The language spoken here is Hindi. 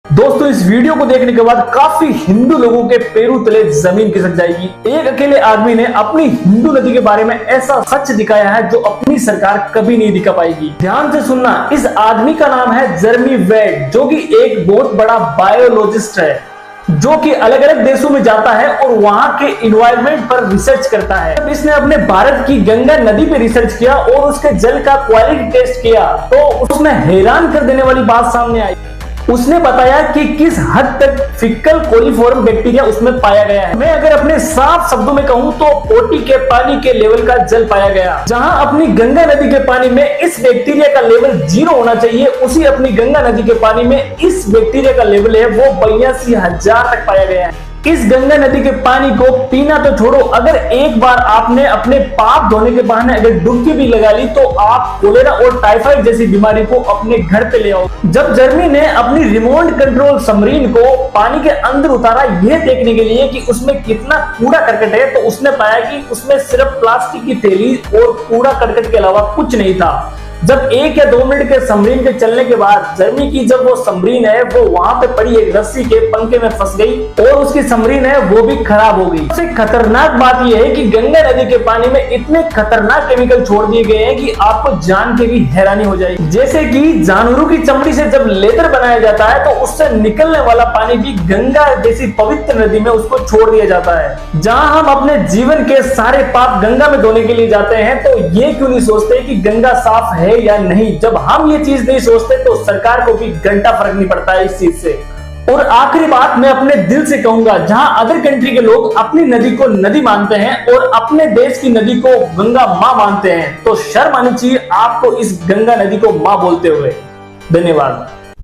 दोस्तों इस वीडियो को देखने के बाद काफी हिंदू लोगों के पैरों तले जमीन खिसक जाएगी। एक अकेले आदमी ने अपनी हिंदू नदी के बारे में ऐसा सच दिखाया है जो अपनी सरकार कभी नहीं दिखा पाएगी। ध्यान से सुनना, इस आदमी का नाम है जेरेमी वेड, जो कि एक बहुत बड़ा बायोलॉजिस्ट है, जो कि अलग अलग देशों में जाता है और वहां के इन्वायरमेंट पर रिसर्च करता है। जब इसने अपने भारत की गंगा नदी पे रिसर्च किया और उसके जल का क्वालिटी टेस्ट किया तो उसमें हैरान कर देने वाली बात सामने आई। उसने बताया कि किस हद तक फिकल कोलिफॉर्म बैक्टीरिया उसमें पाया गया है। मैं अगर अपने साफ शब्दों में कहूं तो पोटी के पानी के लेवल का जल पाया गया। जहां अपनी गंगा नदी के पानी में इस बैक्टीरिया का लेवल 0 होना चाहिए, उसी अपनी गंगा नदी के पानी में इस बैक्टीरिया का लेवल है वो 82,000 तक पाया गया है। इस गंगा नदी के पानी को पीना तो छोड़ो, अगर एक बार आपने अपने पाप धोने के बहाने अगर डुबकी भी लगा ली तो आप कोलेरा और टाइफाइड जैसी बीमारी को अपने घर पे ले आओ। जब जेरेमी ने अपनी रिमोट कंट्रोल सबमरीन को पानी के अंदर उतारा यह देखने के लिए कि उसमें कितना कूड़ा करकट है, तो उसने पाया कि उसमें सिर्फ प्लास्टिक की थैली और कूड़ा करकट के अलावा कुछ नहीं था। जब 1 या 2 मिनट के सबमरीन के चलने के बाद जेरेमी की जब वो सबमरीन है वो वहां पे पड़ी एक रस्सी के पंखे में फंस गई और उसकी सबमरीन है वो भी खराब हो गई। सबसे खतरनाक बात यह है कि गंगा नदी के पानी में इतने खतरनाक केमिकल छोड़ दिए गए हैं कि आपको जान के भी हैरानी हो जाएगी। जैसे कि जानवरों की चमड़ी से जब लेदर बनाया जाता है तो उससे निकलने वाला पानी भी गंगा जैसी पवित्र नदी में उसको छोड़ दिया जाता है। जहां हम अपने जीवन के सारे पाप गंगा में धोने के लिए जाते हैं तो ये क्यों नहीं सोचते कि गंगा साफ है या नहीं। जब हम ये चीज नहीं सोचते तो सरकार को भी घंटा फर्क नहीं पड़ता है इस चीज से। और आखिरी बात मैं अपने दिल से कहूंगा, जहां अदर कंट्री के लोग अपनी नदी को नदी मानते हैं और अपने देश की नदी को गंगा मां मानते हैं, तो शर्म आनी चाहिए आपको इस गंगा नदी को मां बोलते हुए। धन्यवाद।